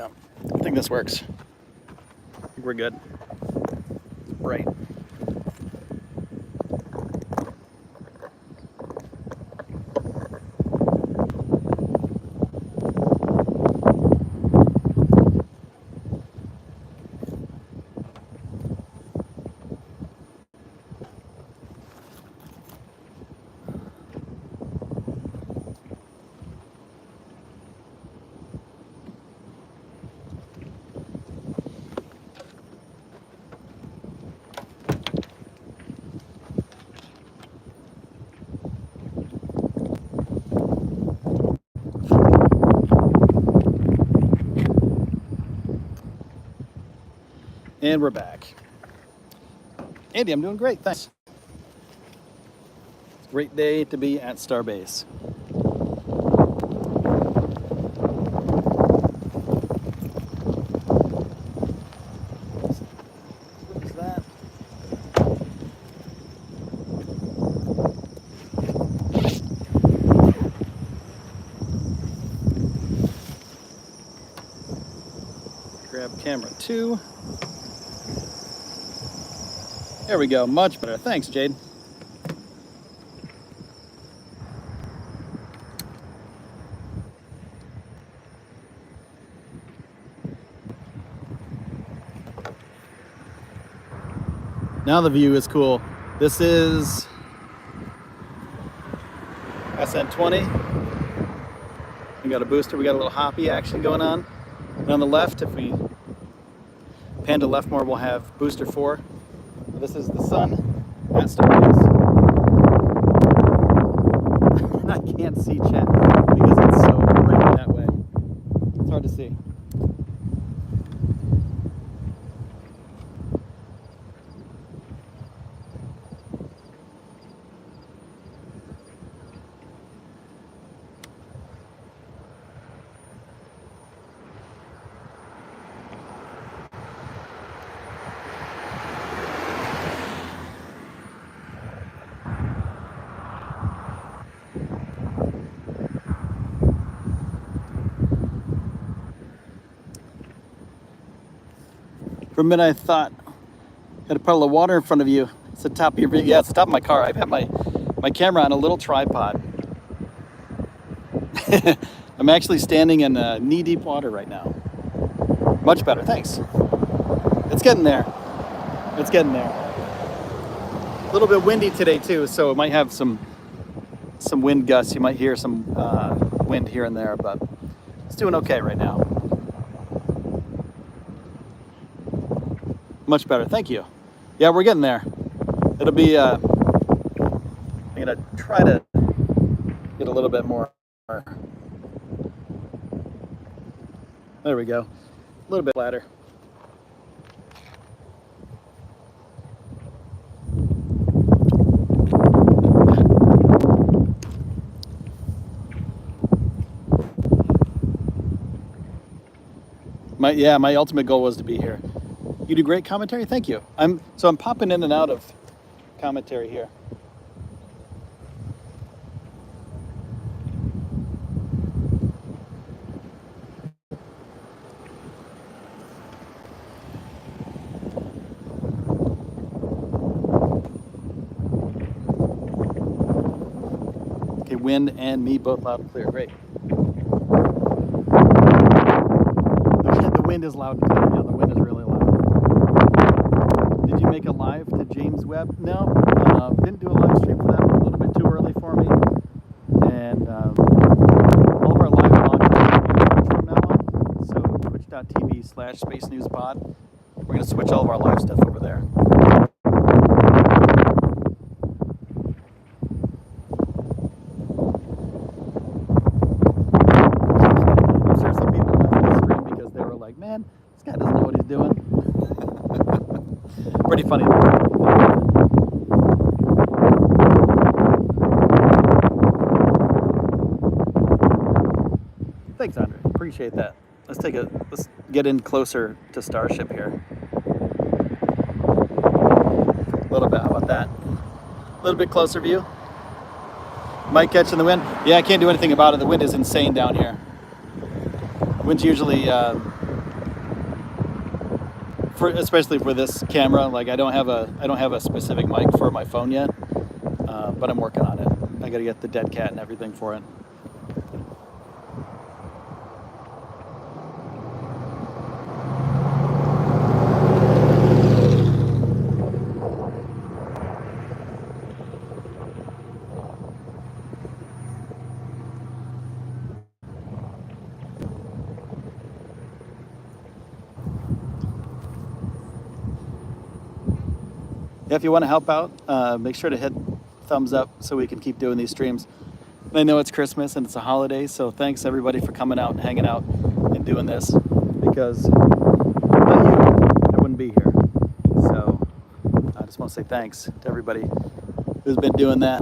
Yeah, I think this works. I think we're good. It's bright. And we're back. Andy, I'm doing great, thanks. It's a great day to be at Starbase. What is that? Grab camera 2. There we go, much better. Thanks, Jade. Now the view is cool. This is SN20. We got a booster, we got a little hoppy action going on. And on the left, if we pan to left more, we'll have booster 4. This is the sun at Starbase. I can't see chat because it's so bright that way. It's hard to see. For a minute I thought I had a puddle of water in front of you. It's the top of your video. Yeah, it's the top of my car. I've had my camera on a little tripod. I'm actually standing in knee-deep water right now. Much better, thanks. It's getting there. It's getting there. A little bit windy today too, so it might have some wind gusts. You might hear some wind here and there, but it's doing okay right now. Much better, thank you. Yeah, we're getting there. It'll be, I'm gonna try to get a little bit more. There we go. A little bit flatter. My ultimate goal was to be here. You do great commentary, thank you. I'm popping in and out of commentary here. Okay, wind and me both loud and clear, great. The wind is loud and clear, yeah, the wind is really loud. Did you make a live to James Webb? No, didn't do a live stream for that. A little bit too early for me. And all of our live launches are Twitch from now on. So twitch.tv/Space News Pod. We're going to switch all of our live stuff over there. I'm sure some people left the stream because they were like, man, this guy doesn't know what he's doing. Pretty funny though. Thanks, Andre. Appreciate that. Let's get in closer to Starship here. A little bit. How about that? A little bit closer view. Might catch in the wind. Yeah, I can't do anything about it. The wind is insane down here. Wind's usually especially for this camera. Like I don't have a specific mic for my phone yet, but I'm working on it. I got to get the dead cat and everything for it. Yeah, if you want to help out, make sure to hit thumbs up so we can keep doing these streams. And I know it's Christmas and it's a holiday, so thanks everybody for coming out and hanging out and doing this, because without you, I wouldn't be here. So I just want to say thanks to everybody who's been doing that.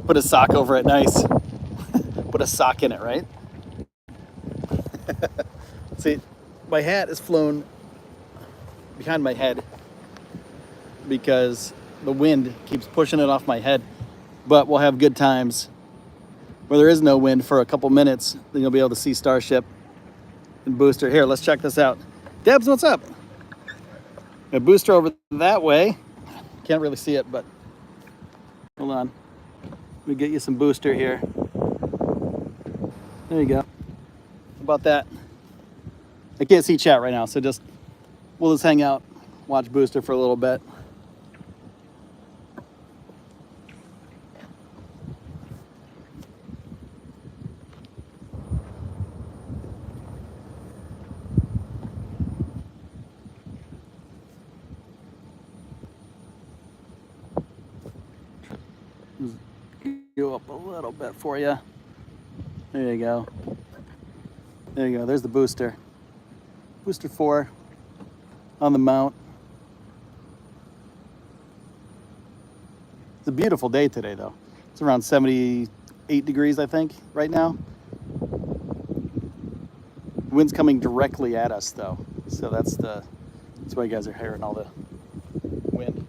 Put a sock over it, nice. Put a sock in it, right? See, my hat is flown behind my head because the wind keeps pushing it off my head, but we'll have good times where there is no wind for a couple minutes. Then you'll be able to see Starship and Booster. Here, let's check this out. Debs, what's up? A Booster over that way. Can't really see it, but hold on. Let me get you some Booster here. There you go. How about that? I can't see chat right now, so we'll just hang out, watch Booster for a little bit. Go up a little bit for you. There you go. There you go. There's the Booster. Booster 4 on the mount. It's a beautiful day today, though. It's around 78 degrees, I think, right now. Wind's coming directly at us, though, so that's why you guys are hearing all the wind.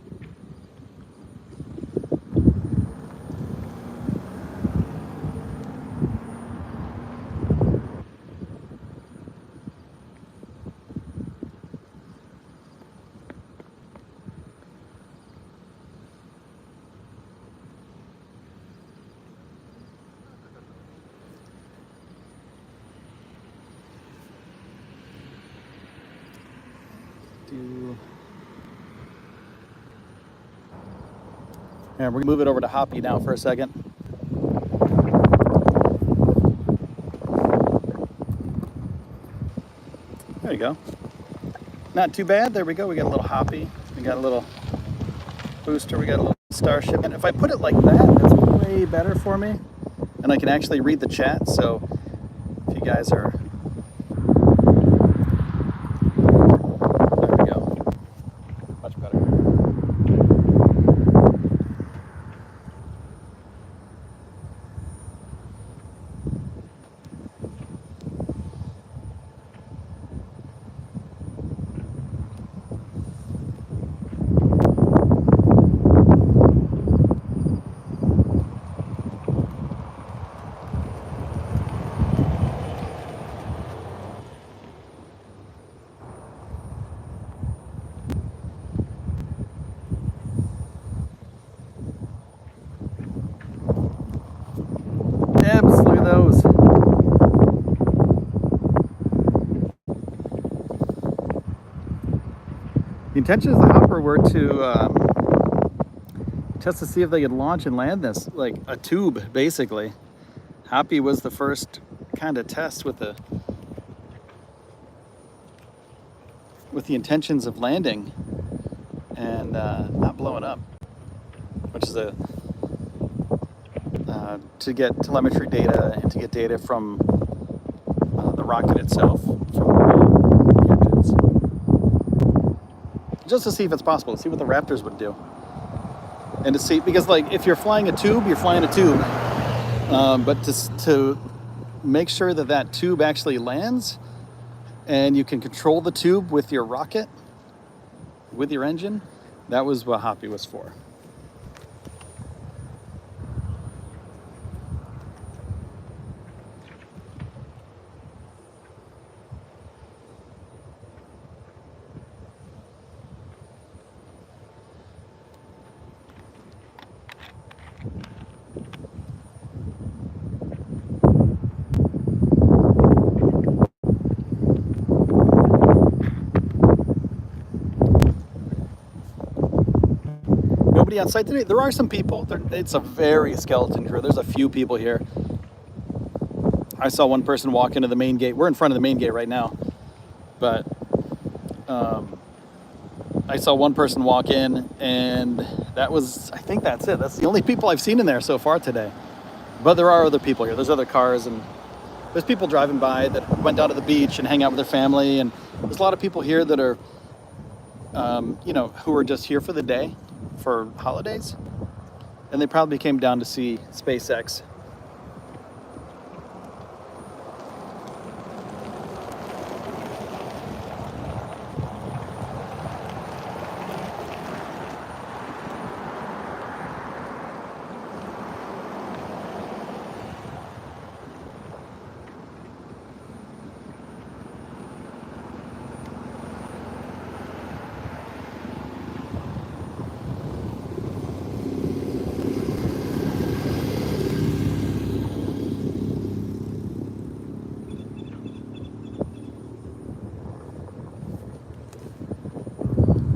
And we're gonna move it over to Hoppy now for a second. There you go. Not too bad. There we go. We got a little Hoppy. We got a little Booster. We got a little Starship. And if I put it like that, that's way better for me. And I can actually read the chat. So if you guys are... There we go. Much better. Look at those. The intentions of the hopper were to test to see if they could launch and land this, like a tube, basically. Hoppy was the first kind of test with the intentions of landing and not blowing up, which is to get telemetry data and to get data from the rocket itself, from the engines, just to see if it's possible, to see what the Raptors would do, and to see, because like if you're flying a tube, you're flying a tube, but to make sure that that tube actually lands, and you can control the tube with your rocket, with your engine, that was what Hoppy was for. nobody on site today. There are some people. It's a very skeleton crew. There's a few people here. I saw one person walk into the main gate. We're in front of the main gate right now. But I saw one person walk in, and I think that's it. That's the only people I've seen in there so far today. But there are other people here. There's other cars, and there's people driving by that went down to the beach and hang out with their family. And there's a lot of people here that are, who are just here for the day, for holidays. And they probably came down to see SpaceX.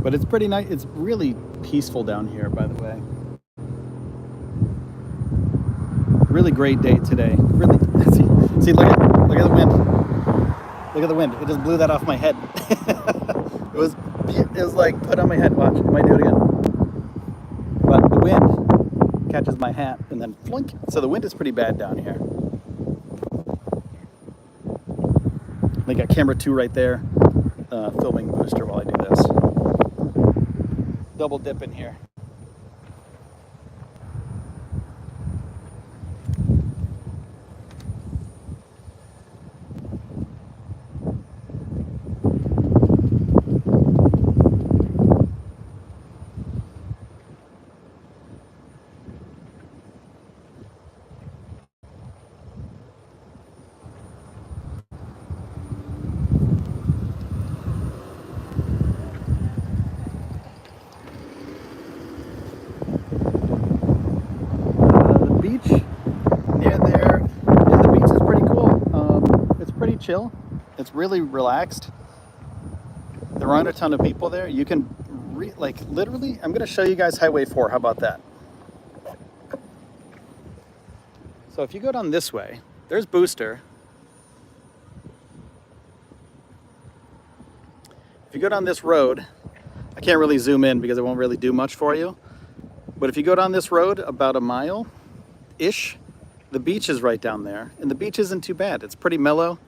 But it's pretty nice. It's really peaceful down here, by the way. Really great day today. Really, see, look at the wind. Look at the wind. It just blew that off my head. it was like put on my head. Watch, I might do it again. But the wind catches my hat and then flink. So the wind is pretty bad down here. They got camera 2 right there, filming booster while I do this. Double dip in here. Chill. It's really relaxed. There aren't a ton of people there. You can literally, I'm going to show you guys Highway 4. How about that? So if you go down this way, there's Booster. If you go down this road, I can't really zoom in because it won't really do much for you. But if you go down this road about a mile-ish, the beach is right down there. And the beach isn't too bad. It's pretty mellow.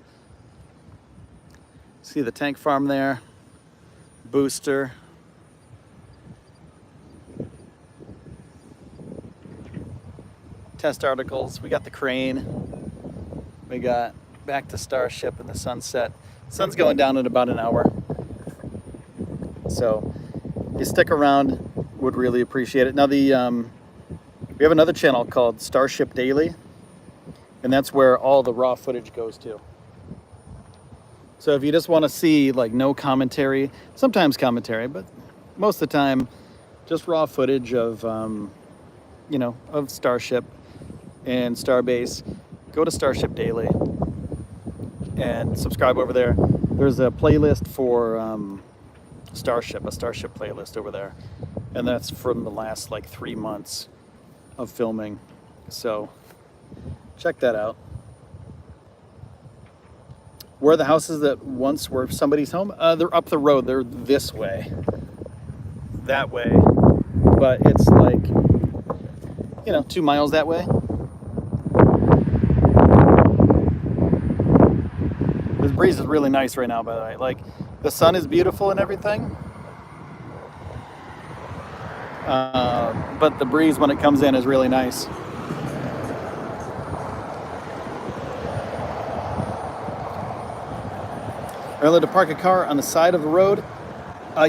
See the tank farm there, Booster. Test articles. We got the crane. We got back to Starship and the sunset. Sun's going down in about an hour. So if you stick around, would really appreciate it. Now we have another channel called Starship Daily, and that's where all the raw footage goes to. So if you just want to see no commentary, sometimes commentary, but most of the time, just raw footage of, of Starship and Starbase, go to Starship Daily and subscribe over there. There's a playlist for Starship, a Starship playlist over there. And that's from the last 3 months of filming. So check that out. Where are the houses that once were somebody's home? They're up the road. They're this way, that way. But it's 2 miles that way. This breeze is really nice right now, by the way. The sun is beautiful and everything. But the breeze when it comes in is really nice. Are you allowed to park a car on the side of the road?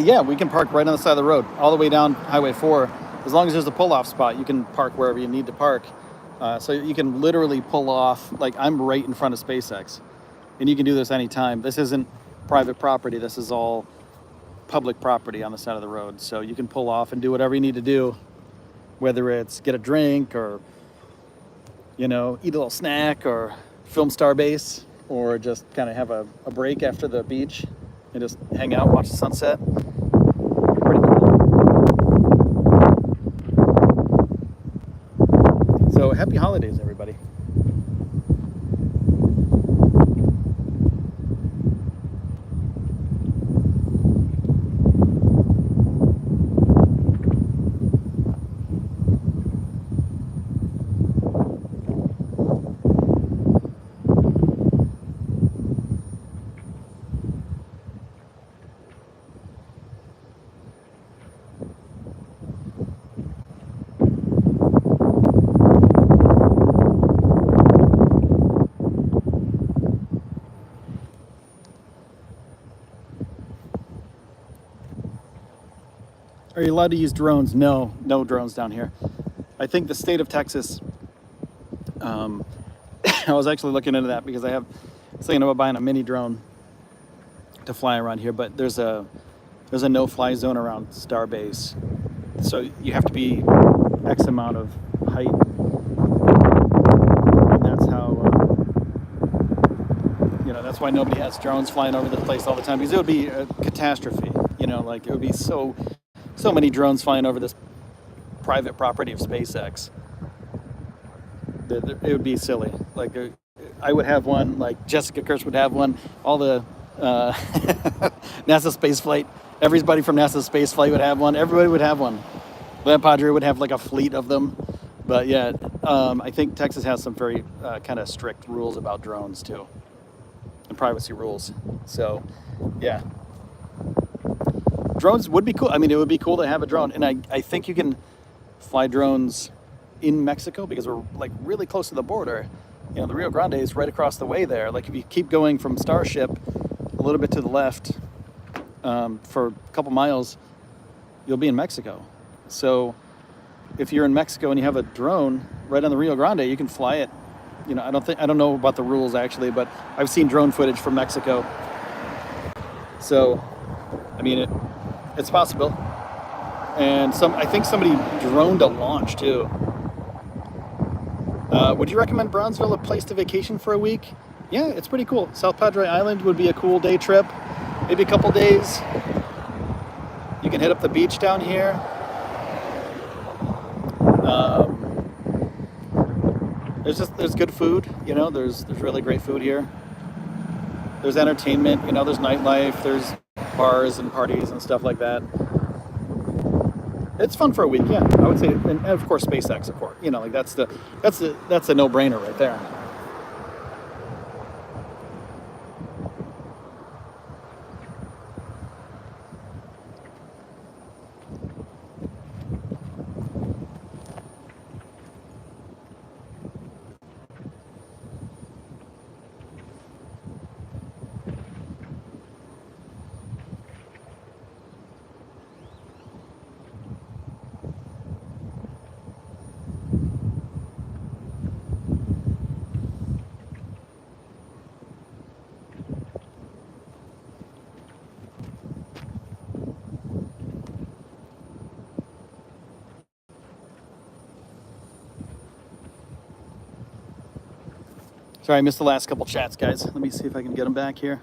Yeah, we can park right on the side of the road, all the way down Highway 4. As long as there's a pull-off spot, you can park wherever you need to park. So you can literally pull off, I'm right in front of SpaceX. And you can do this anytime. This isn't private property. This is all public property on the side of the road. So you can pull off and do whatever you need to do, whether it's get a drink or, eat a little snack or film Starbase, or just kind of have a break after the beach and just hang out, watch the sunset. Pretty cool. happy holidays, everybody. Are you allowed to use drones? No, no drones down here. I think the state of Texas, I was actually looking into that because I was thinking about buying a mini drone to fly around here, but there's a no-fly zone around Starbase, so you have to be X amount of height, and that's how that's why nobody has drones flying over the place all the time, because it would be a catastrophe. Like it would be so many drones flying over this private property of SpaceX. It would be silly. Like I would have one, like Jessica Kirsch would have one, all the NASA space flight, everybody from NASA space flight would have one, everybody would have one. Lab Padre would have like a fleet of them. But yeah, I think Texas has some very kind of strict rules about drones too, and privacy rules. So yeah, drones would be cool. I mean, it would be cool to have a drone, and I think you can fly drones in Mexico because we're like really close to the border. The Rio Grande is right across the way there. Like if you keep going from Starship a little bit to the left for a couple miles, you'll be in Mexico. So if you're in Mexico and you have a drone right on the Rio Grande, you can fly it. I don't know about the rules actually, but I've seen drone footage from Mexico. So, I mean, it's possible. And I think somebody droned a launch too. Would you recommend Brownsville a place to vacation for a week? Yeah, it's pretty cool. South Padre Island would be a cool day trip. Maybe a couple days. You can hit up the beach down here. There's good food. There's really great food here. There's entertainment. There's nightlife. There's bars and parties and stuff like that. It's fun for a week, yeah. I would say, and of course, SpaceX, of course. Like that's a no-brainer right there. Sorry, I missed the last couple chats, guys. Let me see if I can get them back here.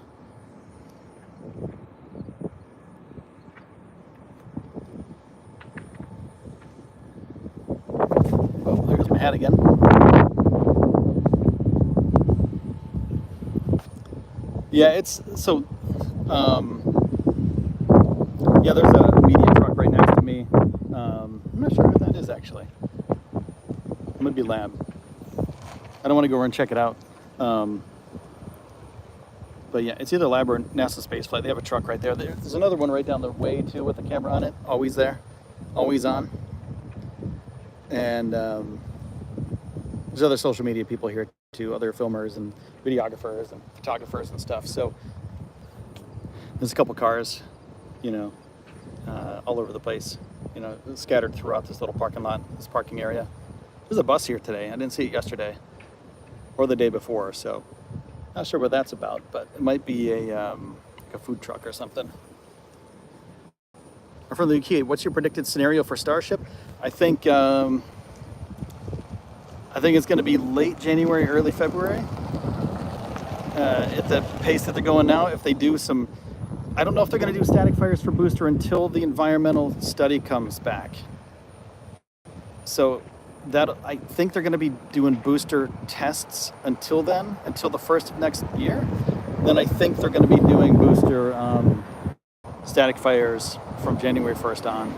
Oh, there's my hat again. Yeah, it's so. Yeah, there's a media truck right next to me. I'm not sure what that is actually. It might be lab. I don't want to go over and check it out. But yeah, it's either lab or NASA spaceflight. They have a truck right there. There's another one right down the way too with the camera on it. Always there, always on. And there's other social media people here too, other filmers and videographers and photographers and stuff. So there's a couple cars, all over the place, scattered throughout this little parking lot, this parking area. There's a bus here today. I didn't see it yesterday or the day before, so not sure what that's about, but it might be a food truck or something. Or from the UK, what's your predicted scenario for Starship? I think it's going to be late January, early February. At the pace that they're going now, if they do I don't know if they're going to do static fires for booster until the environmental study comes back. So that I think they're going to be doing booster tests until then, until the first of next year. Then I think they're going to be doing booster static fires from January 1st on.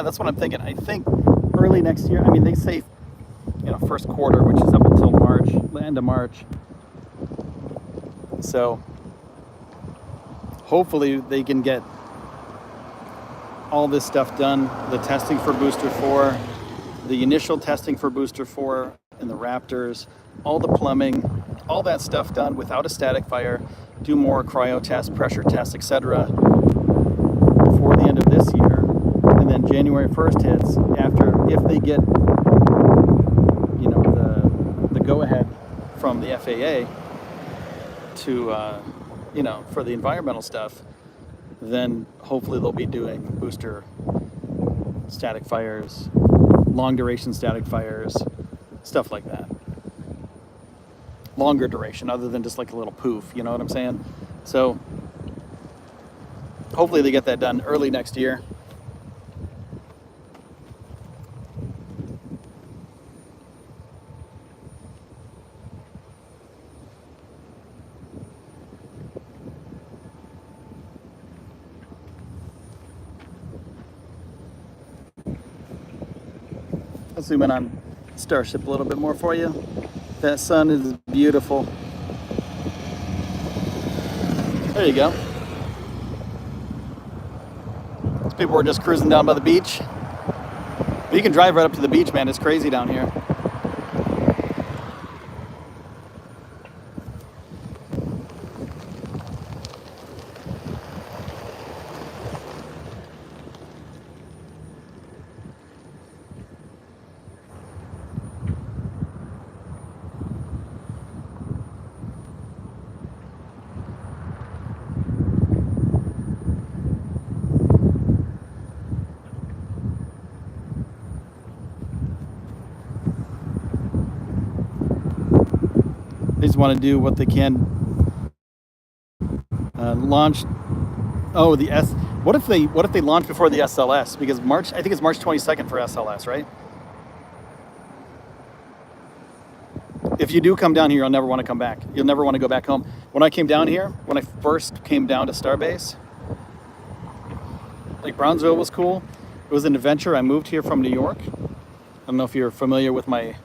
That's what I'm thinking. I think early next year. I mean, they say, first quarter, which is up until March, the end of March. So hopefully they can get all this stuff done. The testing for Booster 4, the initial testing for Booster 4 and the Raptors, all the plumbing, all that stuff done without a static fire. Do more cryo tests, pressure tests, etc. before the end of this year. And then January 1st hits if they get, the go-ahead from the FAA to, for the environmental stuff, then hopefully they'll be doing booster static fires, long duration static fires, stuff like that. Longer duration, other than just like a little poof, you know what I'm saying? So hopefully they get that done early next year. I'll zoom in on Starship a little bit more for you. That sun is beautiful. There you go. These people were just cruising down by the beach. But you can drive right up to the beach, man. It's crazy down here. They just want to do what they can. Launch. Oh, the S. What if they launch before the SLS? Because I think it's March 22nd for SLS, right? If you do come down here, you'll never want to come back. You'll never want to go back home. When I came down here, when I first came down to Starbase, like Brownsville was cool. It was an adventure. I moved here from New York. I don't know if you're familiar with my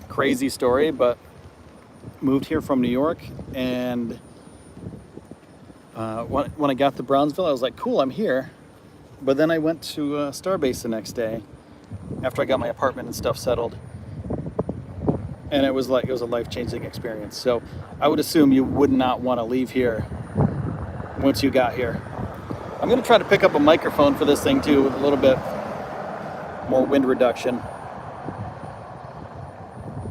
crazy story, but moved here from New York, and when I got to Brownsville, I was like, cool, I'm here. But then I went to Starbase the next day after I got my apartment and stuff settled, and it was a life-changing experience. So I would assume you would not want to leave here once you got here. I'm going to try to pick up a microphone for this thing too, with a little bit more wind reduction.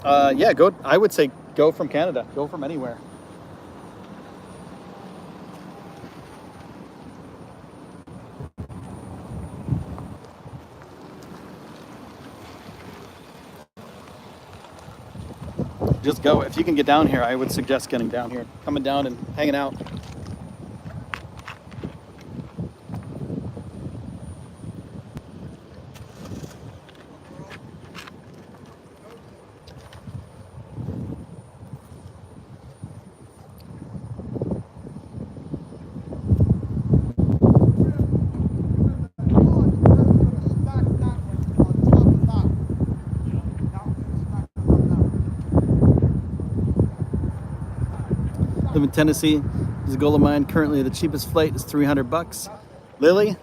I would say go from Canada. Go from anywhere. Just go. If you can get down here, I would suggest getting down here. Coming down and hanging out. Live in Tennessee. Is a goal of mine. Currently, the cheapest flight is $300. Lily,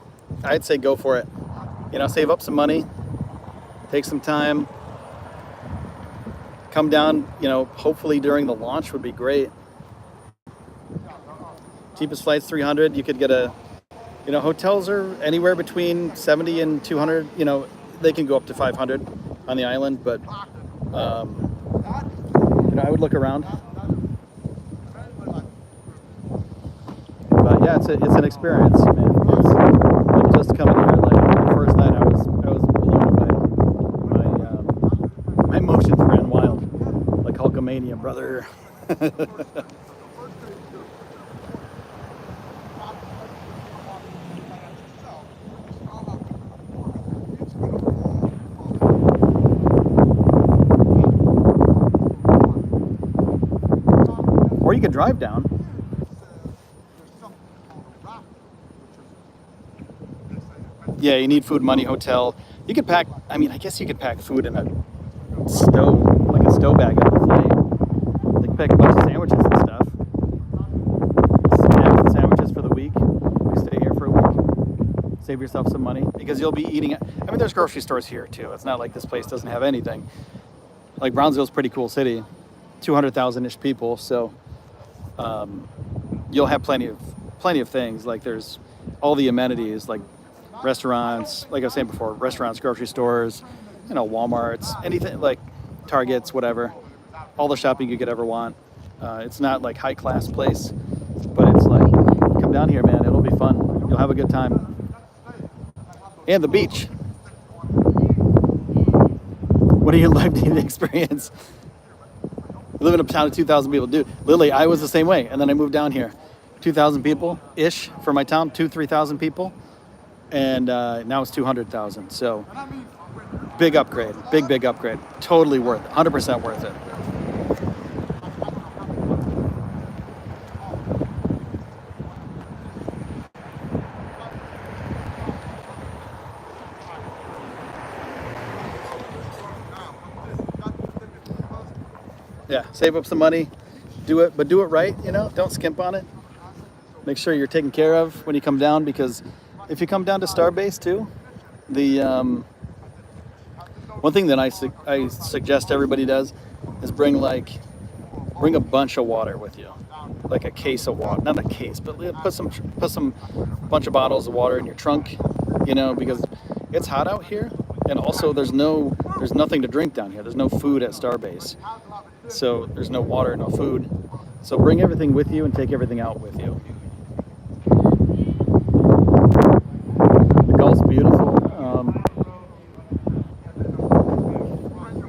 I'd say go for it. Save up some money, take some time, come down, you know, hopefully during the launch would be great. Cheapest flight's 300. You could get a, you know, hotels are anywhere between 70 and 200. You know, they can go up to 500 on the island, but you know, I would look around. But yeah, it's an experience, man. It's like just coming here. Like the first night, I was blown away. My emotions ran wild, like Hulkamania, brother. Or you could drive down. Yeah, you need food, money, hotel. You could pack, I mean, I guess you could pack food in a stove, like a stove bag on the flight. Like pack a bunch of sandwiches and stuff. Snacks and sandwiches for the week. You stay here for a week. Save yourself some money because you'll be eating. I mean, there's grocery stores here too. It's not like this place doesn't have anything. Like Brownsville's a pretty cool city, 200,000-ish people. So you'll have plenty of things. Like there's all the amenities, like restaurants, like I was saying before, restaurants, grocery stores, you know, Walmarts, anything, like Targets, whatever, all the shopping you could ever want. It's not like high class place, but it's like, come down here, man, it'll be fun. You'll have a good time. And the beach. What do you like to experience? We live in a town of 2,000 people. Dude, Lily, I was the same way. And then I moved down here. 2,000 people-ish for my town, 3,000 people. And now it's 200,000. So big upgrade, big upgrade. Totally worth it, 100% worth it. Yeah, save up some money, do it, but do it right, you know, don't skimp on it. Make sure you're taken care of when you come down, because if you come down to Starbase too, the one thing that I suggest everybody does is bring a bunch of water with you, like a case of water, not a case, but put some bunch of bottles of water in your trunk, you know, because it's hot out here, and also there's nothing to drink down here. There's no food at Starbase, so there's no water, no food. So bring everything with you and take everything out with you. Gulf's beautiful.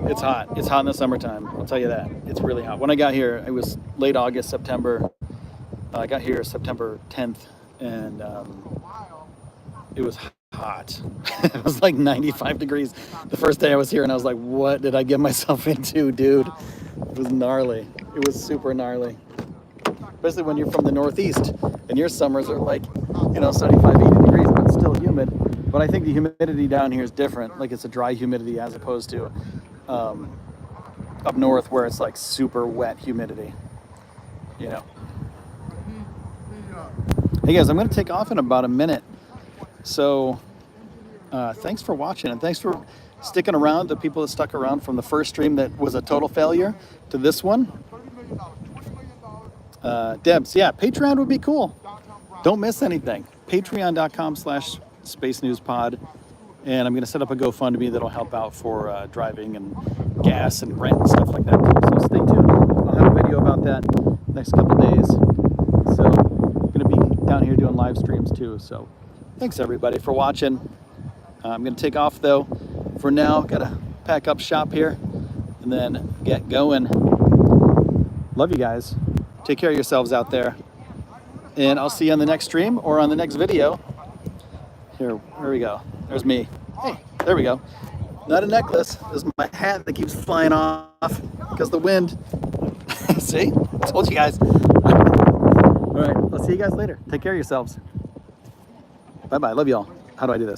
It's hot. It's hot in the summertime. I'll tell you that. It's really hot. When I got here, it was late August, September. I got here September 10th, and it was hot. It was like 95 degrees the first day I was here, and I was like, what did I get myself into, dude? It was gnarly. It was super gnarly. Especially when you're from the Northeast, and your summers are like, you know, 75, 80 degrees, but still humid. But I think the humidity down here is different. Like it's a dry humidity as opposed to up north where it's like super wet humidity, you know. Hey guys, I'm going to take off in about a minute. So thanks for watching, and thanks for sticking around, the people that stuck around from the first stream that was a total failure to this one. Debs, yeah, Patreon would be cool. Don't miss anything. Patreon.com/Space News Pod. And I'm going to set up a GoFundMe that'll help out for driving and gas and rent and stuff like that. So stay tuned. I'll have a video about that next couple days. So I'm going to be down here doing live streams too. So thanks everybody for watching. I'm going to take off though. For now, got to pack up shop here and then get going. Love you guys. Take care of yourselves out there. And I'll see you on the next stream or on the next video. Here we go. There's me. Hey, there we go. Not a necklace. This is my hat that keeps flying off because the wind. See? I told you guys. All right. I'll see you guys later. Take care of yourselves. Bye-bye. Love y'all. How do I do this?